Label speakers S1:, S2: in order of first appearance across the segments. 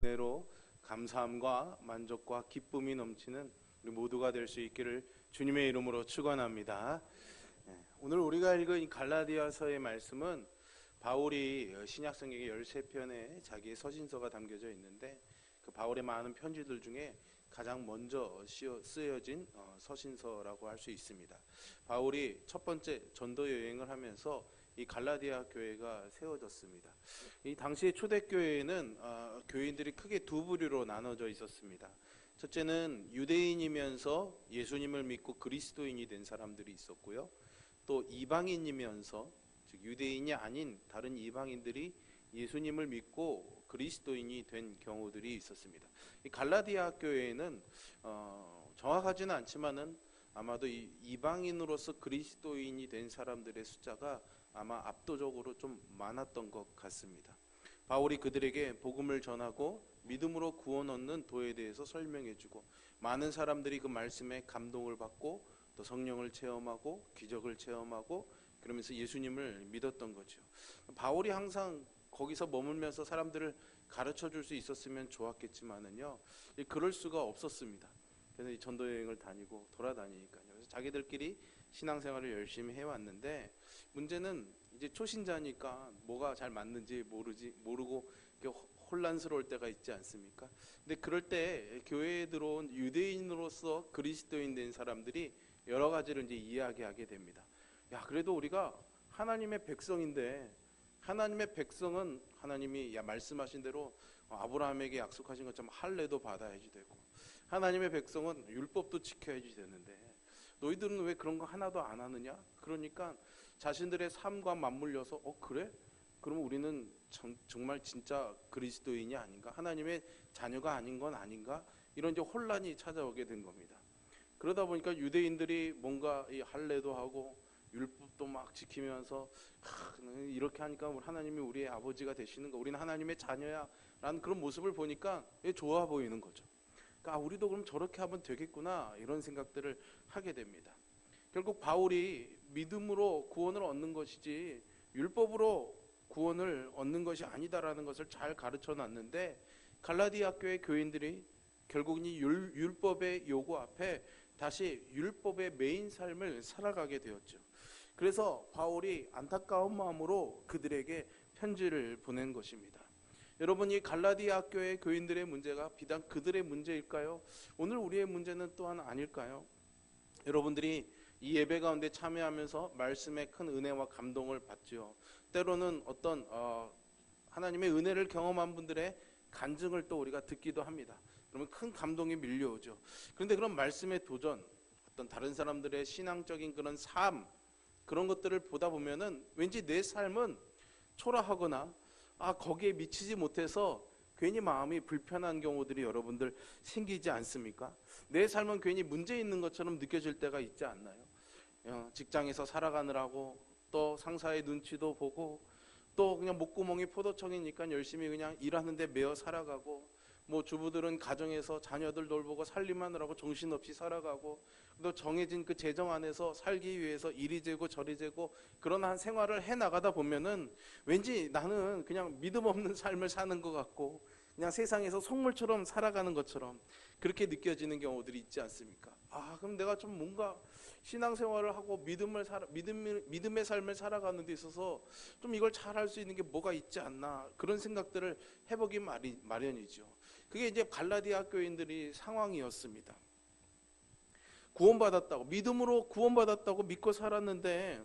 S1: 은혜로 감사함과 만족과 기쁨이 넘치는 우리 모두가 될 수 있기를 주님의 이름으로 축원합니다. 오늘 우리가 읽은 이 갈라디아서의 말씀은 바울이 신약성경의 13편에 자기의 서신서가 담겨져 있는데 그 바울의 많은 편지들 중에 가장 먼저 쓰여진 서신서라고 할 수 있습니다. 바울이 첫 번째 전도 여행을 하면서 이 갈라디아 교회가 세워졌습니다. 이 당시의 초대교회에는 교인들이 크게 두 부류로 나눠져 있었습니다. 첫째는 유대인이면서 예수님을 믿고 그리스도인이 된 사람들이 있었고요. 또 이방인이면서 즉 유대인이 아닌 다른 이방인들이 예수님을 믿고 그리스도인이 된 경우들이 있었습니다. 이 갈라디아 교회에는 정확하지는 않지만은 아마도 이 이방인으로서 그리스도인이 된 사람들의 숫자가 아마 압도적으로 좀 많았던 것 같습니다. 바울이 그들에게 복음을 전하고 믿음으로 구원 얻는 도에 대해서 설명해주고 많은 사람들이 그 말씀에 감동을 받고 또 성령을 체험하고 기적을 체험하고 그러면서 예수님을 믿었던 거죠. 바울이 항상 거기서 머물면서 사람들을 가르쳐 줄 수 있었으면 좋았겠지만은요, 그럴 수가 없었습니다. 그래서 이 전도 여행을 다니고 돌아다니니까요. 그래서 자기들끼리 신앙생활을 열심히 해왔는데 문제는 이제 초신자니까 뭐가 잘 맞는지 모르고 혼란스러울 때가 있지 않습니까? 근데 그럴 때 교회에 들어온 유대인으로서 그리스도인 된 사람들이 여러 가지를 이제 이야기하게 됩니다. 야, 그래도 우리가 하나님의 백성인데 하나님의 백성은 하나님이 말씀하신 대로 아브라함에게 약속하신 것처럼 할례도 받아야지 되고 하나님의 백성은 율법도 지켜야지 되는데 너희들은 왜 그런 거 하나도 안 하느냐? 그러니까 자신들의 삶과 맞물려서 그래? 그럼 우리는 정말 진짜 그리스도인이 아닌가? 하나님의 자녀가 아닌 건 아닌가? 이런 이제 혼란이 찾아오게 된 겁니다. 그러다 보니까 유대인들이 뭔가 이 할례도 하고 율법도 막 지키면서 이렇게 하니까 하나님이 우리의 아버지가 되시는 거, 우리는 하나님의 자녀야 라는 그런 모습을 보니까 좋아 보이는 거죠. 그러니까 우리도 그럼 저렇게 하면 되겠구나 이런 생각들을 하게 됩니다. 결국 바울이 믿음으로 구원을 얻는 것이지 율법으로 구원을 얻는 것이 아니다라는 것을 잘 가르쳐 놨는데 갈라디아 교회 교인들이 결국은 이 율법의 요구 앞에 다시 율법의 메인 삶을 살아가게 되었죠. 그래서 바울이 안타까운 마음으로 그들에게 편지를 보낸 것입니다. 여러분, 이 갈라디아 교회 교인들의 문제가 비단 그들의 문제일까요? 오늘 우리의 문제는 또한 아닐까요? 여러분들이 이 예배 가운데 참여하면서 말씀의 큰 은혜와 감동을 받죠. 때로는 어떤 하나님의 은혜를 경험한 분들의 간증을 또 우리가 듣기도 합니다. 그러면 큰 감동이 밀려오죠. 그런데 그런 말씀의 도전, 어떤 다른 사람들의 신앙적인 그런 삶, 그런 것들을 보다 보면은 왠지 내 삶은 초라하거나 거기에 미치지 못해서 괜히 마음이 불편한 경우들이 여러분들 생기지 않습니까? 내 삶은 괜히 문제 있는 것처럼 느껴질 때가 있지 않나요? 직장에서 살아가느라고 또 상사의 눈치도 보고 또 그냥 목구멍이 포도청이니까 열심히 그냥 일하는데 매어 살아가고 뭐 주부들은 가정에서 자녀들 돌보고 살림하느라고 정신없이 살아가고 또 정해진 그 재정 안에서 살기 위해서 이리 재고 저리 재고 그런 한 생활을 해나가다 보면은 왠지 나는 그냥 믿음 없는 삶을 사는 것 같고 그냥 세상에서 속물처럼 살아가는 것처럼 그렇게 느껴지는 경우들이 있지 않습니까? 그럼 내가 좀 뭔가 신앙생활을 하고 믿음의 삶을 살아가는 데 있어서 좀 이걸 잘할 수 있는 게 뭐가 있지 않나 그런 생각들을 해보기 마련이죠. 그게 이제 갈라디아 교인들이 상황이었습니다. 구원받았다고, 믿음으로 구원받았다고 믿고 살았는데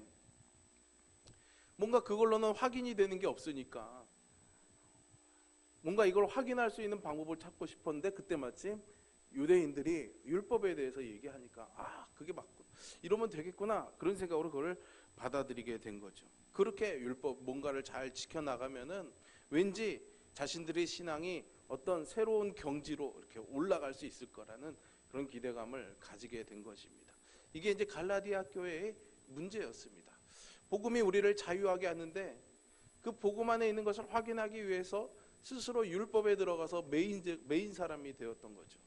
S1: 뭔가 그걸로는 확인이 되는 게 없으니까 뭔가 이걸 확인할 수 있는 방법을 찾고 싶었는데 그때 마침 유대인들이 율법에 대해서 얘기하니까 그게 맞고 이러면 되겠구나 그런 생각으로 그걸 받아들이게 된 거죠. 그렇게 율법 뭔가를 잘 지켜나가면은 왠지 자신들의 신앙이 어떤 새로운 경지로 이렇게 올라갈 수 있을 거라는 그런 기대감을 가지게 된 것입니다. 이게 이제 갈라디아 교회의 문제였습니다. 복음이 우리를 자유하게 하는데 그 복음 안에 있는 것을 확인하기 위해서 스스로 율법에 들어가서 메인 사람이 되었던 거죠.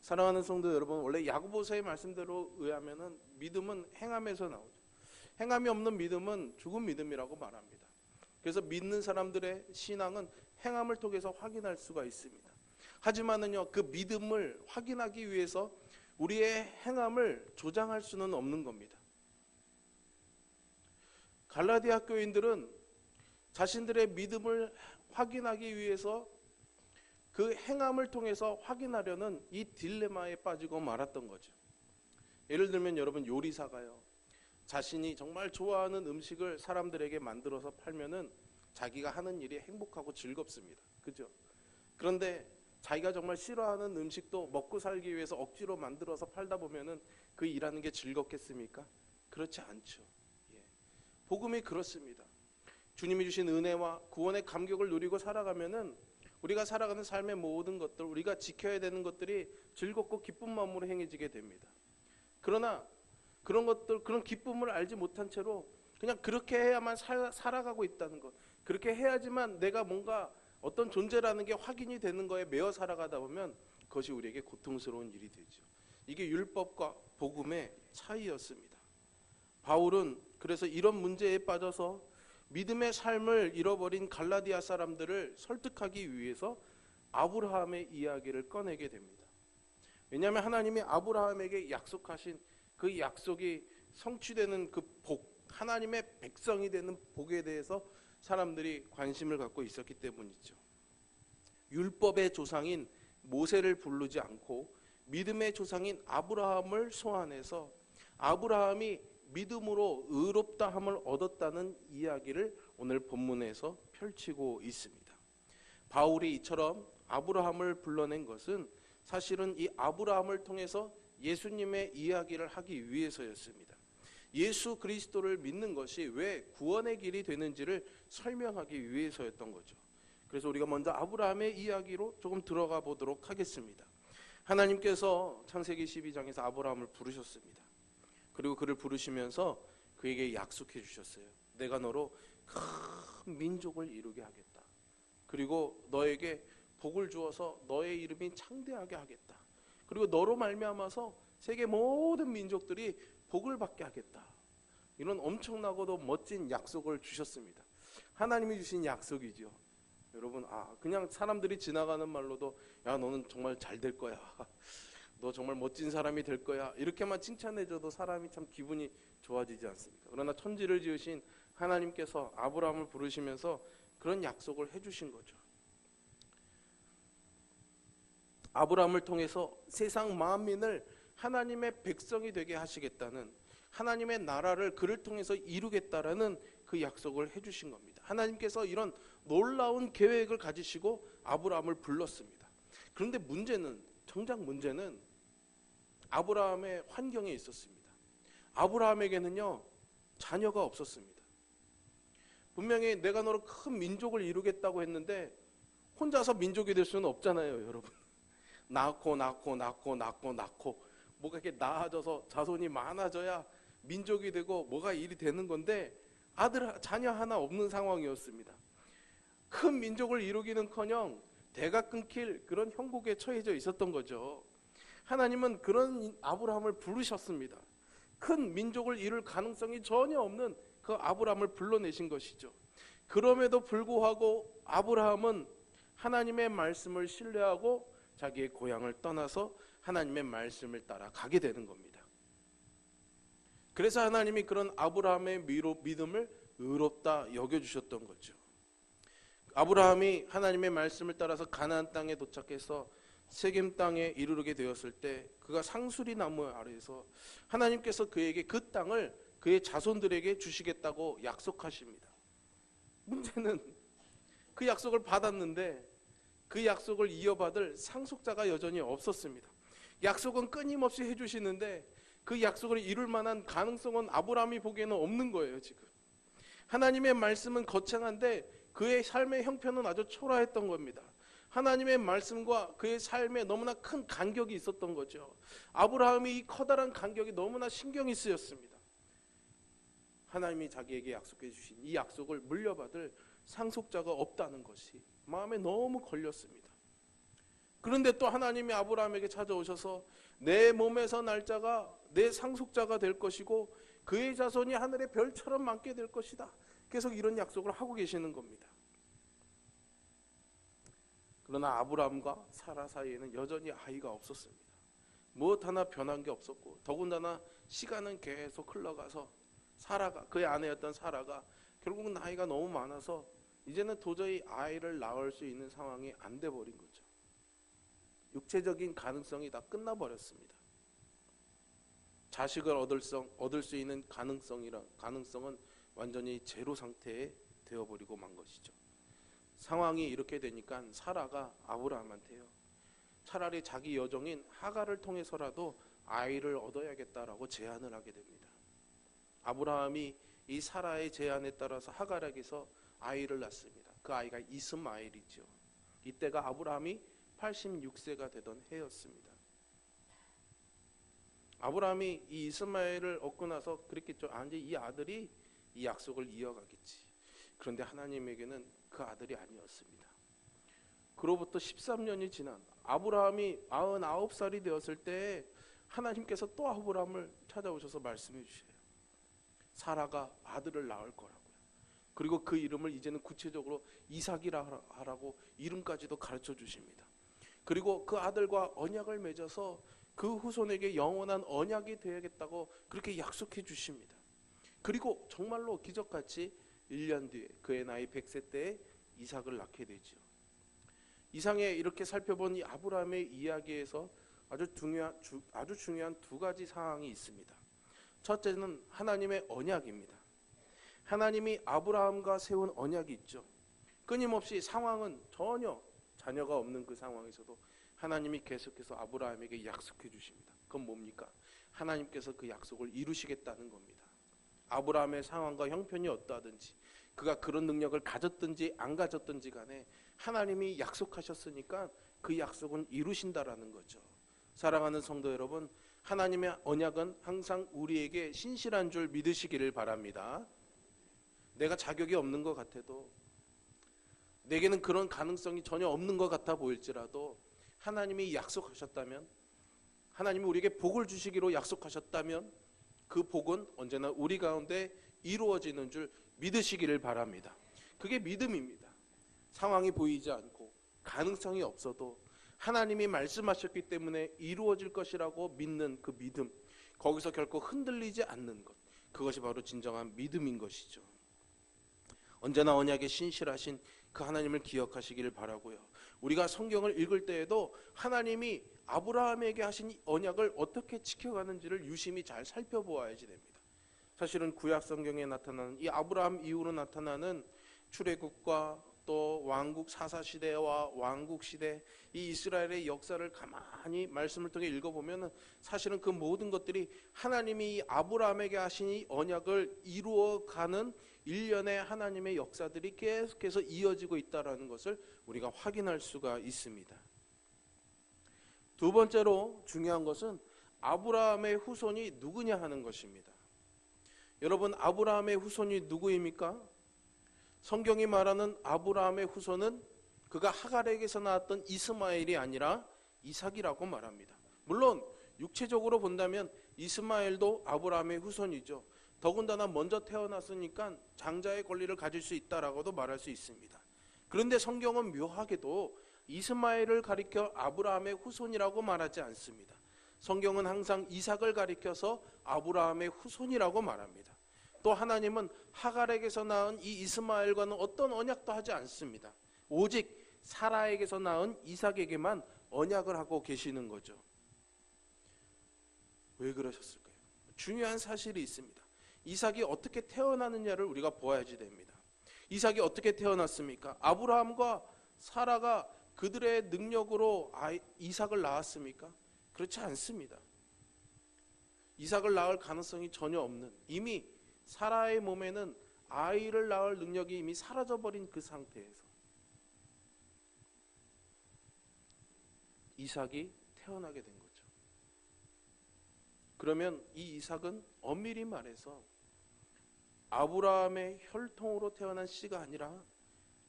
S1: 사랑하는 성도 여러분, 원래 야고보서의 말씀대로 의하면은 믿음은 행함에서 나오죠. 행함이 없는 믿음은 죽은 믿음이라고 말합니다. 그래서 믿는 사람들의 신앙은 행함을 통해서 확인할 수가 있습니다. 하지만은요, 그 믿음을 확인하기 위해서 우리의 행함을 조장할 수는 없는 겁니다. 갈라디아 교인들은 자신들의 믿음을 확인하기 위해서 그 행함을 통해서 확인하려는 이 딜레마에 빠지고 말았던 거죠. 예를 들면 여러분, 요리사가요, 자신이 정말 좋아하는 음식을 사람들에게 만들어서 팔면은 자기가 하는 일이 행복하고 즐겁습니다. 그죠? 그런데 자기가 정말 싫어하는 음식도 먹고 살기 위해서 억지로 만들어서 팔다 보면은 그 일하는 게 즐겁겠습니까? 그렇지 않죠. 예. 복음이 그렇습니다. 주님이 주신 은혜와 구원의 감격을 누리고 살아가면은 우리가 살아가는 삶의 모든 것들, 우리가 지켜야 되는 것들이 즐겁고 기쁜 마음으로 행해지게 됩니다. 그러나 그런 것들, 그런 기쁨을 알지 못한 채로 그냥 그렇게 해야만 살아가고 있다는 것, 그렇게 해야지만 내가 뭔가 어떤 존재라는 게 확인이 되는 거에 매어 살아가다 보면 그것이 우리에게 고통스러운 일이 되죠. 이게 율법과 복음의 차이였습니다. 바울은 그래서 이런 문제에 빠져서 믿음의 삶을 잃어버린 갈라디아 사람들을 설득하기 위해서 아브라함의 이야기를 꺼내게 됩니다. 왜냐하면 하나님이 아브라함에게 약속하신 그 약속이 성취되는 그 복, 하나님의 백성이 되는 복에 대해서 사람들이 관심을 갖고 있었기 때문이죠. 율법의 조상인 모세를 부르지 않고 믿음의 조상인 아브라함을 소환해서 아브라함이 믿음으로 의롭다함을 얻었다는 이야기를 오늘 본문에서 펼치고 있습니다. 바울이 이처럼 아브라함을 불러낸 것은 사실은 이 아브라함을 통해서 예수님의 이야기를 하기 위해서였습니다. 예수 그리스도를 믿는 것이 왜 구원의 길이 되는지를 설명하기 위해서였던 거죠. 그래서 우리가 먼저 아브라함의 이야기로 조금 들어가 보도록 하겠습니다. 하나님께서 창세기 12장에서 아브라함을 부르셨습니다. 그리고 그를 부르시면서 그에게 약속해 주셨어요. 내가 너로 큰 민족을 이루게 하겠다. 그리고 너에게 복을 주어서 너의 이름이 창대하게 하겠다. 그리고 너로 말미암아서 세계 모든 민족들이 복을 받게 하겠다. 이런 엄청나고도 멋진 약속을 주셨습니다. 하나님이 주신 약속이죠. 여러분, 그냥 사람들이 지나가는 말로도 야, 너는 정말 잘 될 거야. 너 정말 멋진 사람이 될 거야. 이렇게만 칭찬해줘도 사람이 참 기분이 좋아지지 않습니까? 그러나 천지를 지으신 하나님께서 아브라함을 부르시면서 그런 약속을 해주신 거죠. 아브라함을 통해서 세상 만민을 하나님의 백성이 되게 하시겠다는, 하나님의 나라를 그를 통해서 이루겠다라는 그 약속을 해주신 겁니다. 하나님께서 이런 놀라운 계획을 가지시고 아브라함을 불렀습니다. 그런데 정작 문제는 아브라함의 환경에 있었습니다. 아브라함에게는요, 자녀가 없었습니다. 분명히 내가 너로 큰 민족을 이루겠다고 했는데 혼자서 민족이 될 수는 없잖아요, 여러분. 낳고 뭐가 이렇게 나아져서 자손이 많아져야 민족이 되고 뭐가 일이 되는 건데 자녀 하나 없는 상황이었습니다. 큰 민족을 이루기는커녕 대가 끊길 그런 형국에 처해져 있었던 거죠. 하나님은 그런 아브라함을 부르셨습니다. 큰 민족을 이룰 가능성이 전혀 없는 그 아브라함을 불러내신 것이죠. 그럼에도 불구하고 아브라함은 하나님의 말씀을 신뢰하고 자기의 고향을 떠나서 하나님의 말씀을 따라 가게 되는 겁니다. 그래서 하나님이 그런 아브라함의 믿음을 의롭다 여겨주셨던 거죠. 아브라함이 하나님의 말씀을 따라서 가나안 땅에 도착해서 세겜 땅에 이르게 되었을 때 그가 상수리 나무 아래에서 하나님께서 그에게 그 땅을 그의 자손들에게 주시겠다고 약속하십니다. 문제는 그 약속을 받았는데 그 약속을 이어받을 상속자가 여전히 없었습니다. 약속은 끊임없이 해주시는데 그 약속을 이룰 만한 가능성은 아브라함이 보기에는 없는 거예요. 지금 하나님의 말씀은 거창한데 그의 삶의 형편은 아주 초라했던 겁니다. 하나님의 말씀과 그의 삶에 너무나 큰 간격이 있었던 거죠. 아브라함이 이 커다란 간격이 너무나 신경이 쓰였습니다. 하나님이 자기에게 약속해 주신 이 약속을 물려받을 상속자가 없다는 것이 마음에 너무 걸렸습니다. 그런데 또 하나님이 아브라함에게 찾아오셔서 내 몸에서 날 자가 내 상속자가 될 것이고 그의 자손이 하늘의 별처럼 많게 될 것이다. 계속 이런 약속을 하고 계시는 겁니다. 그러나 아브라함과 사라 사이에는 여전히 아이가 없었습니다. 무엇 하나 변한 게 없었고, 더군다나 시간은 계속 흘러가서 사라가, 그의 아내였던 사라가 결국 나이가 너무 많아서 이제는 도저히 아이를 낳을 수 있는 상황이 안 돼 버린 거죠. 육체적인 가능성이 다 끝나버렸습니다. 자식을 얻을 수 있는 가능성은 완전히 제로 상태에 되어버리고 만 것이죠. 상황이 이렇게 되니까 사라가 아브라함한테요, 차라리 자기 여종인 하갈을 통해서라도 아이를 얻어야겠다라고 제안을 하게 됩니다. 아브라함이 이 사라의 제안에 따라서 하갈에게서 아이를 낳습니다. 그 아이가 이스마엘이죠. 이때가 아브라함이 86세가 되던 해였습니다. 아브라함이 이 이스마엘을 얻고 나서 그랬겠죠. 이제 이 아들이 이 약속을 이어가겠지. 그런데 하나님에게는 그 아들이 아니었습니다. 그로부터 13년이 지난 아브라함이 99살이 되었을 때 하나님께서 또 아브라함을 찾아오셔서 말씀해 주셔요. 사라가 아들을 낳을 거라고요. 그리고 그 이름을 이제는 구체적으로 이삭이라 하라고 이름까지도 가르쳐 주십니다. 그리고 그 아들과 언약을 맺어서 그 후손에게 영원한 언약이 되야겠다고 그렇게 약속해 주십니다. 그리고 정말로 기적같이 1년 뒤에 그의 나이 100세 때에 이삭을 낳게 되죠. 이상에 이렇게 살펴본 이 아브라함의 이야기에서 아주 중요한 두 가지 사항이 있습니다. 첫째는 하나님의 언약입니다. 하나님이 아브라함과 세운 언약이 있죠. 끊임없이 상황은 전혀 자녀가 없는 그 상황에서도 하나님이 계속해서 아브라함에게 약속해 주십니다. 그건 뭡니까? 하나님께서 그 약속을 이루시겠다는 겁니다. 아브라함의 상황과 형편이 어떠하든지, 그가 그런 능력을 가졌든지 안 가졌든지 간에 하나님이 약속하셨으니까 그 약속은 이루신다라는 거죠. 사랑하는 성도 여러분, 하나님의 언약은 항상 우리에게 신실한 줄 믿으시기를 바랍니다. 내가 자격이 없는 것 같아도, 내게는 그런 가능성이 전혀 없는 것 같아 보일지라도 하나님이 약속하셨다면, 하나님이 우리에게 복을 주시기로 약속하셨다면 그 복은 언제나 우리 가운데 이루어지는 줄 믿으시기를 바랍니다. 그게 믿음입니다. 상황이 보이지 않고 가능성이 없어도 하나님이 말씀하셨기 때문에 이루어질 것이라고 믿는 그 믿음, 거기서 결코 흔들리지 않는 것, 그것이 바로 진정한 믿음인 것이죠. 언제나 언약에 신실하신 그 하나님을 기억하시기를 바라고요. 우리가 성경을 읽을 때에도 하나님이 아브라함에게 하신 언약을 어떻게 지켜가는지를 유심히 잘 살펴보아야지 됩니다. 사실은 구약 성경에 나타나는 이 아브라함 이후로 나타나는 출애굽과 또 왕국 사사시대와 왕국시대, 이 이스라엘의 역사를 가만히 말씀을 통해 읽어보면 사실은 그 모든 것들이 하나님이 아브라함에게 하신 이 언약을 이루어가는 일련의 하나님의 역사들이 계속해서 이어지고 있다는 것을 우리가 확인할 수가 있습니다. 두 번째로 중요한 것은 아브라함의 후손이 누구냐 하는 것입니다. 여러분, 아브라함의 후손이 누구입니까? 성경이 말하는 아브라함의 후손은 그가 하갈에게서 나왔던 이스마엘이 아니라 이삭이라고 말합니다. 물론 육체적으로 본다면 이스마엘도 아브라함의 후손이죠. 더군다나 먼저 태어났으니까 장자의 권리를 가질 수 있다라고도 말할 수 있습니다. 그런데 성경은 묘하게도 이스마엘을 가리켜 아브라함의 후손이라고 말하지 않습니다. 성경은 항상 이삭을 가리켜서 아브라함의 후손이라고 말합니다. 또 하나님은 하갈에게서 낳은 이 이스마엘과는 어떤 언약도 하지 않습니다. 오직 사라에게서 낳은 이삭에게만 언약을 하고 계시는 거죠. 왜 그러셨을까요? 중요한 사실이 있습니다. 이삭이 어떻게 태어나느냐를 우리가 보아야지 됩니다. 이삭이 어떻게 태어났습니까? 아브라함과 사라가 그들의 능력으로 이삭을 낳았습니까? 그렇지 않습니다. 이삭을 낳을 가능성이 전혀 없는, 이미 사라의 몸에는 아이를 낳을 능력이 이미 사라져버린 그 상태에서 이삭이 태어나게 된 거죠. 그러면 이 이삭은 엄밀히 말해서 아브라함의 혈통으로 태어난 씨가 아니라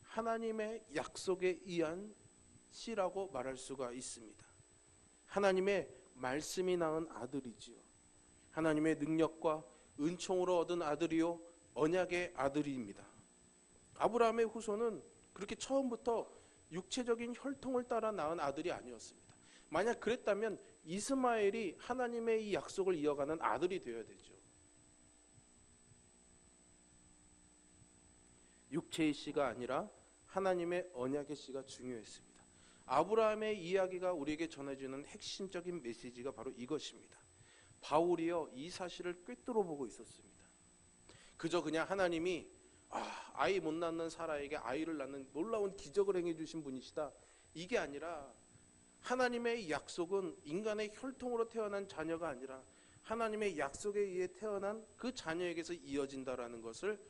S1: 하나님의 약속에 의한 씨라고 말할 수가 있습니다. 하나님의 말씀이 낳은 아들이지요. 하나님의 능력과 은총으로 얻은 아들이요 언약의 아들입니다. 아브라함의 후손은 그렇게 처음부터 육체적인 혈통을 따라 낳은 아들이 아니었습니다. 만약 그랬다면 이스마엘이 하나님의 이 약속을 이어가는 아들이 되어야 되죠. 육체의 씨가 아니라 하나님의 언약의 씨가 중요했습니다. 아브라함의 이야기가 우리에게 전해주는 핵심적인 메시지가 바로 이것입니다. 바울이요, 이 사실을 꿰뚫어 보고 있었습니다. 그저 그냥 하나님이 아이 못 낳는 사라에게 아이를 낳는 놀라운 기적을 행해 주신 분이시다, 이게 아니라 하나님의 약속은 인간의 혈통으로 태어난 자녀가 아니라 하나님의 약속에 의해 태어난 그 자녀에게서 이어진다라는 것을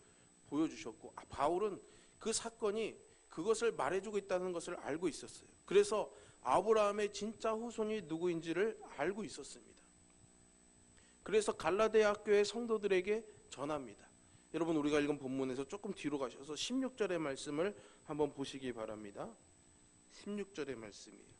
S1: 보여주셨고, 바울은 그 사건이 그것을 말해주고 있다는 것을 알고 있었어요. 그래서 아브라함의 진짜 후손이 누구인지를 알고 있었습니다. 그래서 갈라디아 교회 성도들에게 전합니다. 여러분, 우리가 읽은 본문에서 조금 뒤로 가셔서 16절의 말씀을 한번 보시기 바랍니다. 16절의 말씀이에요.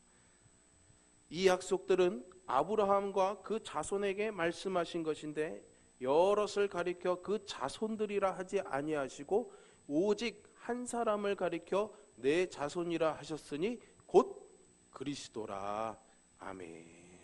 S1: 이 약속들은 아브라함과 그 자손에게 말씀하신 것인데 여럿을 가리켜 그 자손들이라 하지 아니하시고 오직 한 사람을 가리켜 내 자손이라 하셨으니 곧 그리스도라. 아멘.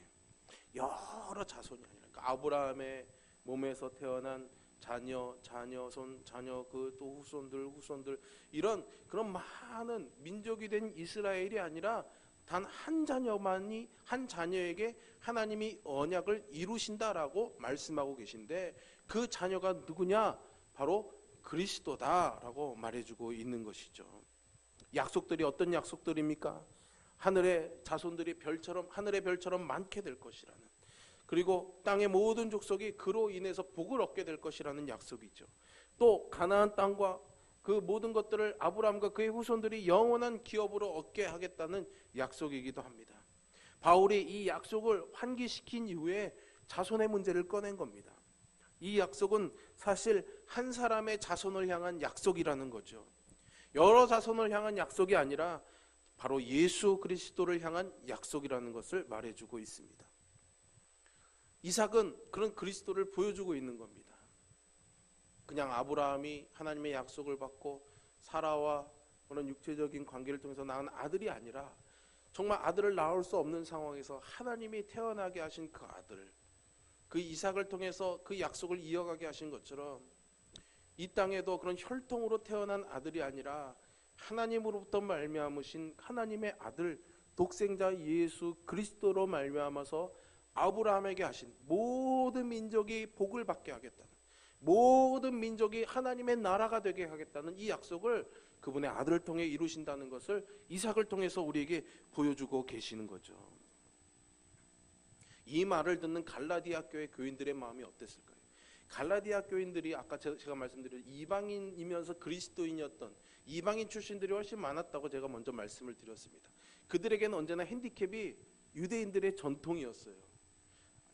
S1: 여러 자손이 아니라, 그러니까 아브라함의 몸에서 태어난 자녀, 자녀손, 자녀, 그 또 후손들 이런 그런 많은 민족이 된 이스라엘이 아니라 단 한 자녀만이, 한 자녀에게 하나님이 언약을 이루신다라고 말씀하고 계신데, 그 자녀가 누구냐? 바로 그리스도다라고 말해주고 있는 것이죠. 약속들이 어떤 약속들입니까? 하늘의 자손들이 하늘의 별처럼 많게 될 것이라는, 그리고 땅의 모든 족속이 그로 인해서 복을 얻게 될 것이라는 약속이죠. 또 가나안 땅과 그 모든 것들을 아브라함과 그의 후손들이 영원한 기업으로 얻게 하겠다는 약속이기도 합니다. 바울이 이 약속을 환기시킨 이후에 자손의 문제를 꺼낸 겁니다. 이 약속은 사실 한 사람의 자손을 향한 약속이라는 거죠. 여러 자손을 향한 약속이 아니라 바로 예수 그리스도를 향한 약속이라는 것을 말해주고 있습니다. 이삭은 그런 그리스도를 보여주고 있는 겁니다. 그냥 아브라함이 하나님의 약속을 받고 사라와 그런 육체적인 관계를 통해서 낳은 아들이 아니라 정말 아들을 낳을 수 없는 상황에서 하나님이 태어나게 하신 그 아들, 그 이삭을 통해서 그 약속을 이어가게 하신 것처럼 이 땅에도 그런 혈통으로 태어난 아들이 아니라 하나님으로부터 말미암으신 하나님의 아들, 독생자 예수 그리스도로 말미암아서 아브라함에게 하신 모든 민족이 복을 받게 하겠다는, 모든 민족이 하나님의 나라가 되게 하겠다는 이 약속을 그분의 아들을 통해 이루신다는 것을 이삭을 통해서 우리에게 보여주고 계시는 거죠. 이 말을 듣는 갈라디아 교회 교인들의 마음이 어땠을까요? 갈라디아 교인들이 아까 제가 말씀드린 이방인이면서 그리스도인이었던 이방인 출신들이 훨씬 많았다고 제가 먼저 말씀을 드렸습니다. 그들에게는 언제나 핸디캡이 유대인들의 전통이었어요.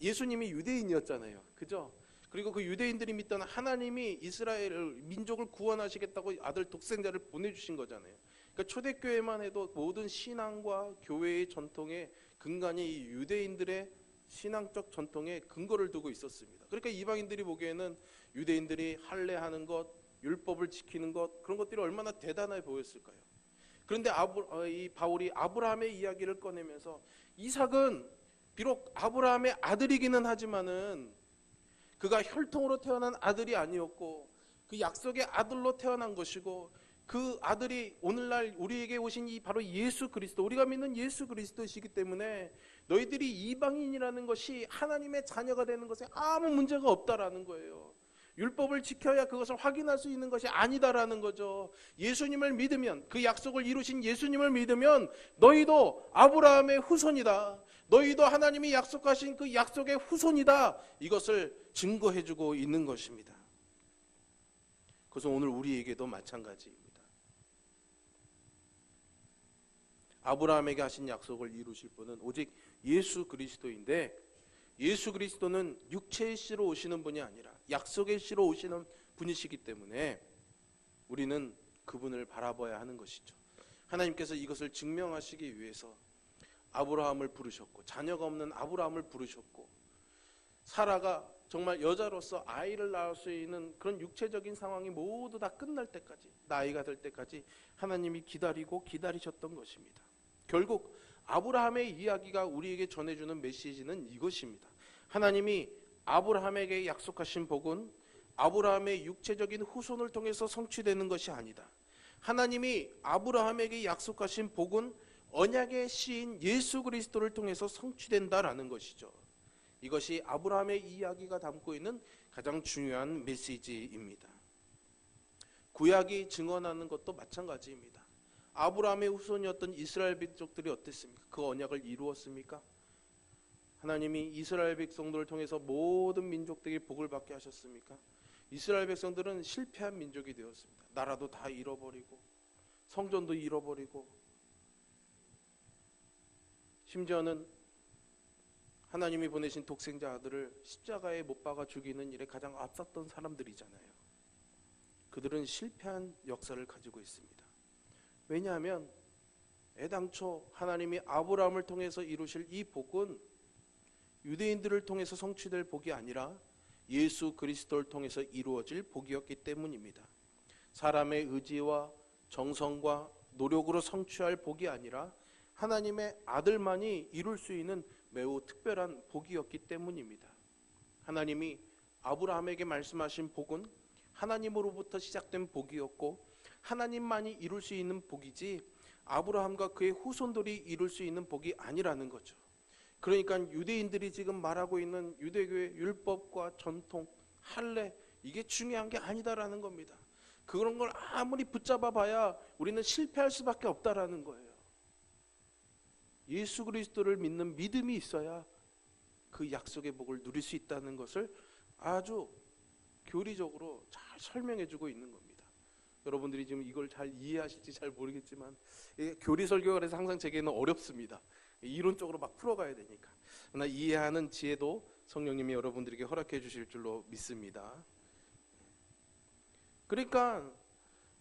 S1: 예수님이 유대인이었잖아요. 그죠? 그리고 그 유대인들이 믿던 하나님이 이스라엘을, 민족을 구원하시겠다고 아들 독생자를 보내주신 거잖아요. 그러니까 초대교회만 해도 모든 신앙과 교회의 전통의 근간이 이 유대인들의 신앙적 전통에 근거를 두고 있었습니다. 그러니까 이방인들이 보기에는 유대인들이 할례하는 것, 율법을 지키는 것, 그런 것들이 얼마나 대단해 보였을까요? 그런데 이 바울이 아브라함의 이야기를 꺼내면서 이삭은 비록 아브라함의 아들이기는 하지만은 그가 혈통으로 태어난 아들이 아니었고 그 약속의 아들로 태어난 것이고, 그 아들이 오늘날 우리에게 오신 이 바로 예수 그리스도, 우리가 믿는 예수 그리스도이시기 때문에 너희들이 이방인이라는 것이 하나님의 자녀가 되는 것에 아무 문제가 없다라는 거예요. 율법을 지켜야 그것을 확인할 수 있는 것이 아니다라는 거죠. 예수님을 믿으면, 그 약속을 이루신 예수님을 믿으면 너희도 아브라함의 후손이다, 너희도 하나님이 약속하신 그 약속의 후손이다, 이것을 증거해주고 있는 것입니다. 그래서 오늘 우리에게도 마찬가지입니다. 아브라함에게 하신 약속을 이루실 분은 오직 예수 그리스도인데, 예수 그리스도는 육체의 씨로 오시는 분이 아니라 약속의 씨로 오시는 분이시기 때문에 우리는 그분을 바라봐야 하는 것이죠. 하나님께서 이것을 증명하시기 위해서 아브라함을 부르셨고, 자녀가 없는 아브라함을 부르셨고, 사라가 정말 여자로서 아이를 낳을 수 있는 그런 육체적인 상황이 모두 다 끝날 때까지, 나이가 될 때까지 하나님이 기다리고 기다리셨던 것입니다. 결국 아브라함의 이야기가 우리에게 전해주는 메시지는 이것입니다. 하나님이 아브라함에게 약속하신 복은 아브라함의 육체적인 후손을 통해서 성취되는 것이 아니다. 하나님이 아브라함에게 약속하신 복은 언약의 씨인 예수 그리스도를 통해서 성취된다라는 것이죠. 이것이 아브라함의 이야기가 담고 있는 가장 중요한 메시지입니다. 구약이 증언하는 것도 마찬가지입니다. 아브라함의 후손이었던 이스라엘 백성들이 어땠습니까? 그 언약을 이루었습니까? 하나님이 이스라엘 백성들을 통해서 모든 민족들이 복을 받게 하셨습니까? 이스라엘 백성들은 실패한 민족이 되었습니다. 나라도 다 잃어버리고 성전도 잃어버리고, 심지어는 하나님이 보내신 독생자 아들을 십자가에 못 박아 죽이는 일에 가장 앞섰던 사람들이잖아요. 그들은 실패한 역사를 가지고 있습니다. 왜냐하면 애당초 하나님이 아브라함을 통해서 이루실 이 복은 유대인들을 통해서 성취될 복이 아니라 예수 그리스도를 통해서 이루어질 복이었기 때문입니다. 사람의 의지와 정성과 노력으로 성취할 복이 아니라 하나님의 아들만이 이룰 수 있는 매우 특별한 복이었기 때문입니다. 하나님이 아브라함에게 말씀하신 복은 하나님으로부터 시작된 복이었고 하나님만이 이룰 수 있는 복이지 아브라함과 그의 후손들이 이룰 수 있는 복이 아니라는 거죠. 그러니까 유대인들이 지금 말하고 있는 유대교의 율법과 전통, 할례, 이게 중요한 게 아니다라는 겁니다. 그런 걸 아무리 붙잡아 봐야 우리는 실패할 수밖에 없다라는 거예요. 예수 그리스도를 믿는 믿음이 있어야 그 약속의 복을 누릴 수 있다는 것을 아주 교리적으로 잘 설명해 주고 있는 겁니다. 여러분들이 지금 이걸 잘 이해하실지 잘 모르겠지만 교리 설교가 그래서 항상 제게는 어렵습니다. 이론적으로 막 풀어가야 되니까. 그러나 이해하는 지혜도 성령님이 여러분들에게 허락해 주실 줄로 믿습니다. 그러니까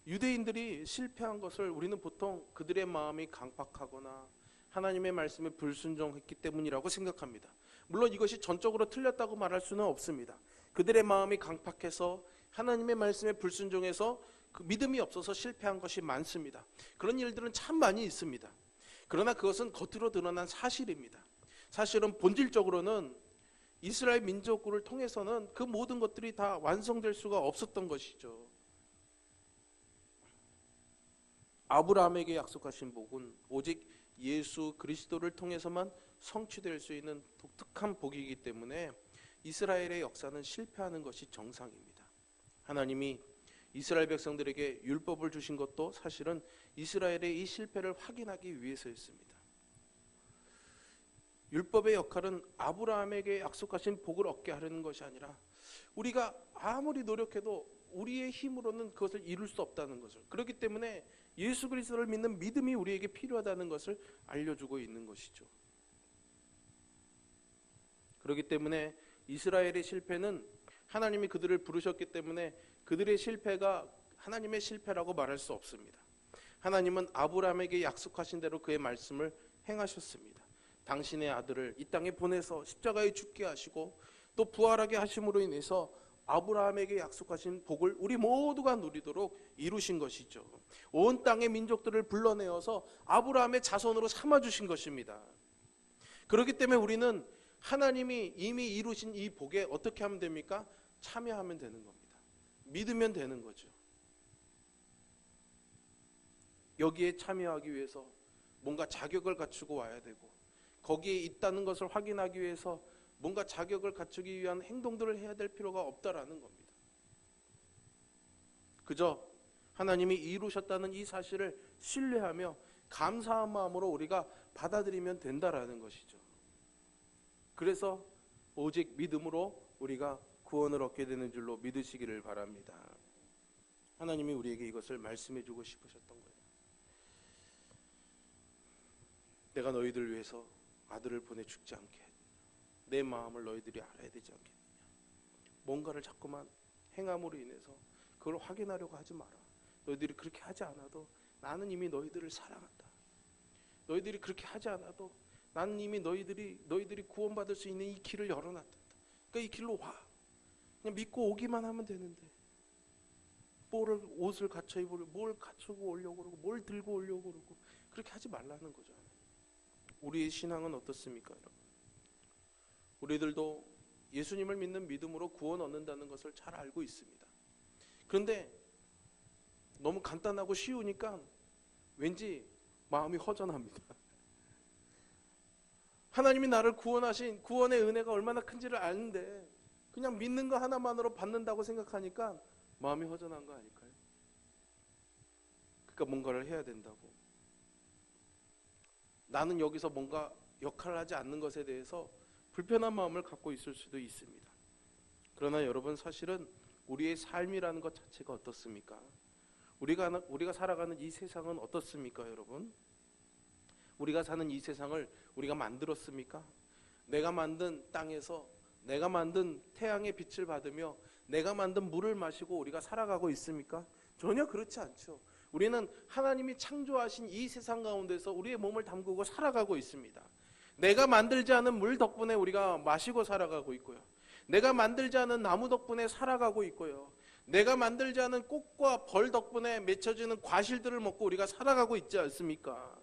S1: 유대인들이 실패한 것을 우리는 보통 그들의 마음이 강팍하거나 하나님의 말씀에 불순종했기 때문이라고 생각합니다. 물론 이것이 전적으로 틀렸다고 말할 수는 없습니다. 그들의 마음이 강팍해서 하나님의 말씀에 불순종해서 그 믿음이 없어서 실패한 것이 많습니다. 그런 일들은 참 많이 있습니다. 그러나 그것은 겉으로 드러난 사실입니다. 사실은 본질적으로는 이스라엘 민족을 통해서는 그 모든 것들이 다 완성될 수가 없었던 것이죠. 아브라함에게 약속하신 복은 오직 예수 그리스도를 통해서만 성취될 수 있는 독특한 복이기 때문에 이스라엘의 역사는 실패하는 것이 정상입니다. 하나님이 이스라엘 백성들에게 율법을 주신 것도 사실은 이스라엘의 이 실패를 확인하기 위해서였습니다. 율법의 역할은 아브라함에게 약속하신 복을 얻게 하려는 것이 아니라 우리가 아무리 노력해도 우리의 힘으로는 그것을 이룰 수 없다는 것을, 그렇기 때문에 예수 그리스도를 믿는 믿음이 우리에게 필요하다는 것을 알려주고 있는 것이죠. 그렇기 때문에 이스라엘의 실패는 하나님이 그들을 부르셨기 때문에 그들의 실패가 하나님의 실패라고 말할 수 없습니다. 하나님은 아브라함에게 약속하신 대로 그의 말씀을 행하셨습니다. 당신의 아들을 이 땅에 보내서 십자가에 죽게 하시고 또 부활하게 하심으로 인해서 아브라함에게 약속하신 복을 우리 모두가 누리도록 이루신 것이죠. 온 땅의 민족들을 불러내어서 아브라함의 자손으로 삼아주신 것입니다. 그렇기 때문에 우리는 하나님이 이미 이루신 이 복에 어떻게 하면 됩니까? 참여하면 되는 겁니다. 믿으면 되는 거죠. 여기에 참여하기 위해서 뭔가 자격을 갖추고 와야 되고 거기에 있다는 것을 확인하기 위해서 뭔가 자격을 갖추기 위한 행동들을 해야 될 필요가 없다라는 겁니다. 그저 하나님이 이루셨다는 이 사실을 신뢰하며 감사한 마음으로 우리가 받아들이면 된다라는 것이죠. 그래서 오직 믿음으로 우리가 구원을 얻게 되는 줄로 믿으시기를 바랍니다. 하나님이 우리에게 이것을 말씀해 주고 싶으셨던 거예요. 내가 너희들을 위해서 아들을 보내 죽지 않게 내 마음을 너희들이 알아야 되지 않겠느냐. 뭔가를 자꾸만 행함으로 인해서 그걸 확인하려고 하지 마라. 너희들이 그렇게 하지 않아도 나는 이미 너희들을 사랑한다. 너희들이 그렇게 하지 않아도 나는 이미 너희들이 구원받을 수 있는 이 길을 열어놨다. 그러니까 이 길로 와. 그냥 믿고 오기만 하면 되는데 옷을 갖춰 입으려고, 뭘 갖추고 오려고 그러고, 뭘 들고 오려고 그러고, 그렇게 하지 말라는 거죠. 우리의 신앙은 어떻습니까, 여러분? 우리들도 예수님을 믿는 믿음으로 구원 얻는다는 것을 잘 알고 있습니다. 그런데 너무 간단하고 쉬우니까 왠지 마음이 허전합니다. 하나님이 나를 구원하신 구원의 은혜가 얼마나 큰지를 아는데 그냥 믿는 거 하나만으로 받는다고 생각하니까 마음이 허전한 거 아닐까요? 그러니까 뭔가를 해야 된다고. 나는 여기서 뭔가 역할을 하지 않는 것에 대해서 불편한 마음을 갖고 있을 수도 있습니다. 그러나 여러분, 사실은 우리의 삶이라는 것 자체가 어떻습니까? 우리가 살아가는 이 세상은 어떻습니까, 여러분? 우리가 사는 이 세상을 우리가 만들었습니까? 내가 만든 땅에서 내가 만든 태양의 빛을 받으며 내가 만든 물을 마시고 우리가 살아가고 있습니까? 전혀 그렇지 않죠. 우리는 하나님이 창조하신 이 세상 가운데서 우리의 몸을 담그고 살아가고 있습니다. 내가 만들지 않은 물 덕분에 우리가 마시고 살아가고 있고요. 내가 만들지 않은 나무 덕분에 살아가고 있고요. 내가 만들지 않은 꽃과 벌 덕분에 맺혀지는 과실들을 먹고 우리가 살아가고 있지 않습니까?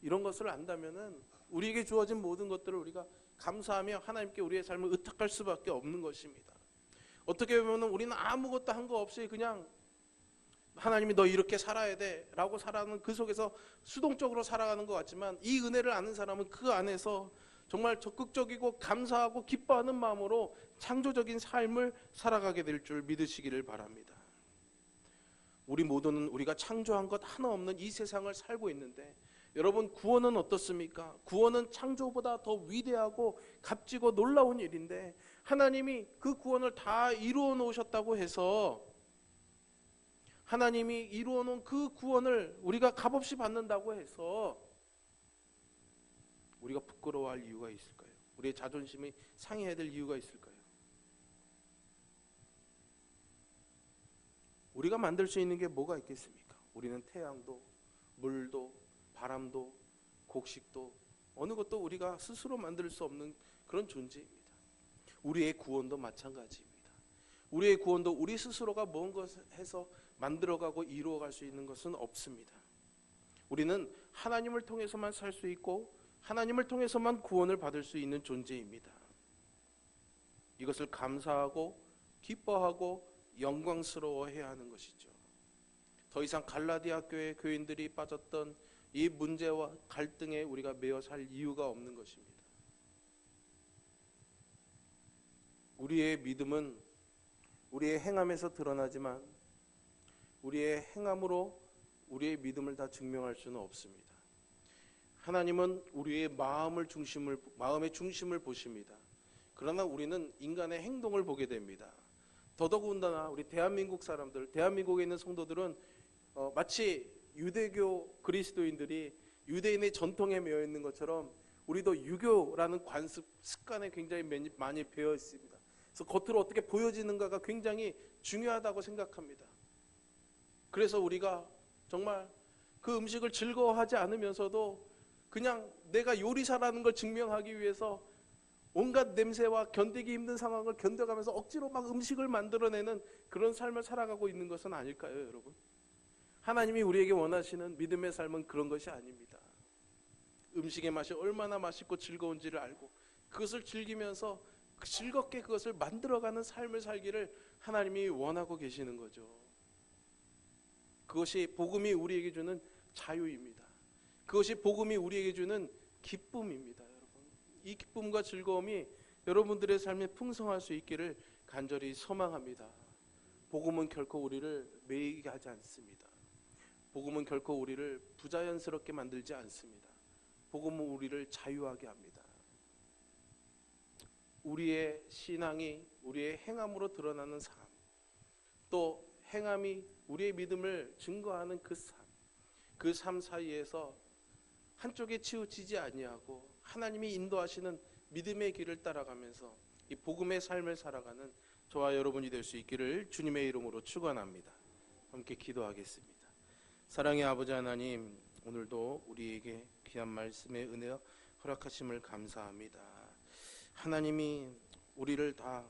S1: 이런 것을 안다면은 우리에게 주어진 모든 것들을 우리가 감사하며 하나님께 우리의 삶을 의탁할 수밖에 없는 것입니다. 어떻게 보면 우리는 아무것도 한 거 없이 그냥 하나님이 너 이렇게 살아야 돼 라고 살아가는 그 속에서 수동적으로 살아가는 것 같지만, 이 은혜를 아는 사람은 그 안에서 정말 적극적이고 감사하고 기뻐하는 마음으로 창조적인 삶을 살아가게 될 줄 믿으시기를 바랍니다. 우리 모두는 우리가 창조한 것 하나 없는 이 세상을 살고 있는데, 여러분, 구원은 어떻습니까? 구원은 창조보다 더 위대하고 값지고 놀라운 일인데, 하나님이 그 구원을 다 이루어 놓으셨다고 해서 하나님이 이루어 놓은 그 구원을 우리가 값없이 받는다고 해서 우리가 부끄러워할 이유가 있을까요? 우리의 자존심이 상해야 될 이유가 있을까요? 우리가 만들 수 있는 게 뭐가 있겠습니까? 우리는 태양도 물도 바람도 곡식도 어느 것도 우리가 스스로 만들 수 없는 그런 존재입니다. 우리의 구원도 마찬가지입니다. 우리의 구원도 우리 스스로가 뭔가 해서 만들어가고 이루어갈 수 있는 것은 없습니다. 우리는 하나님을 통해서만 살 수 있고 하나님을 통해서만 구원을 받을 수 있는 존재입니다. 이것을 감사하고 기뻐하고 영광스러워해야 하는 것이죠. 더 이상 갈라디아 교회 교인들이 빠졌던 이 문제와 갈등에 우리가 매여 살 이유가 없는 것입니다. 우리의 믿음은 우리의 행함에서 드러나지만 우리의 행함으로 우리의 믿음을 다 증명할 수는 없습니다. 하나님은 우리의 마음의 중심을 보십니다. 그러나 우리는 인간의 행동을 보게 됩니다. 더더군다나 우리 대한민국 사람들, 대한민국에 있는 성도들은 마치 유대교 그리스도인들이 유대인의 전통에 매여 있는 것처럼 우리도 유교라는 관습, 습관에 굉장히 많이 배어 있습니다. 그래서 겉으로 어떻게 보여지는가가 굉장히 중요하다고 생각합니다. 그래서 우리가 정말 그 음식을 즐거워하지 않으면서도 그냥 내가 요리사라는 걸 증명하기 위해서 온갖 냄새와 견디기 힘든 상황을 견뎌가면서 억지로 막 음식을 만들어내는 그런 삶을 살아가고 있는 것은 아닐까요, 여러분? 하나님이 우리에게 원하시는 믿음의 삶은 그런 것이 아닙니다. 음식의 맛이 얼마나 맛있고 즐거운지를 알고 그것을 즐기면서 즐겁게 그것을 만들어가는 삶을 살기를 하나님이 원하고 계시는 거죠. 그것이 복음이 우리에게 주는 자유입니다. 그것이 복음이 우리에게 주는 기쁨입니다. 여러분, 이 기쁨과 즐거움이 여러분들의 삶에 풍성할 수 있기를 간절히 소망합니다. 복음은 결코 우리를 매이게 하지 않습니다. 복음은 결코 우리를 부자연스럽게 만들지 않습니다. 복음은 우리를 자유하게 합니다. 우리의 신앙이 우리의 행함으로 드러나는 삶, 또 행함이 우리의 믿음을 증거하는 그 삶 사이에서 한쪽에 치우치지 아니하고 하나님이 인도하시는 믿음의 길을 따라가면서 이 복음의 삶을 살아가는 저와 여러분이 될 수 있기를 주님의 이름으로 축원합니다. 함께 기도하겠습니다. 사랑의 아버지 하나님, 오늘도 우리에게 귀한 말씀의 은혜 허락하심을 감사합니다. 하나님이 우리를 다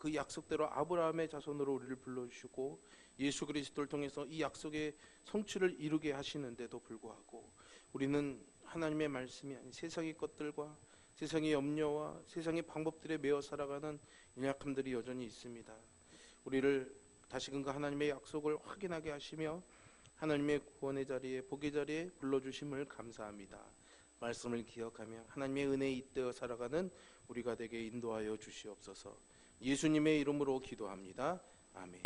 S1: 그 약속대로 아브라함의 자손으로 우리를 불러주시고 예수 그리스도를 통해서 이 약속의 성취를 이루게 하시는데도 불구하고 우리는 하나님의 말씀이 아닌 세상의 것들과 세상의 염려와 세상의 방법들에 매여 살아가는 연약함들이 여전히 있습니다. 우리를 다시금 하나님의 약속을 확인하게 하시며 하나님의 구원의 자리에, 복의 자리에 불러주심을 감사합니다. 말씀을 기억하며 하나님의 은혜에 잇대어 살아가는 우리가 되게 인도하여 주시옵소서. 예수님의 이름으로 기도합니다. 아멘.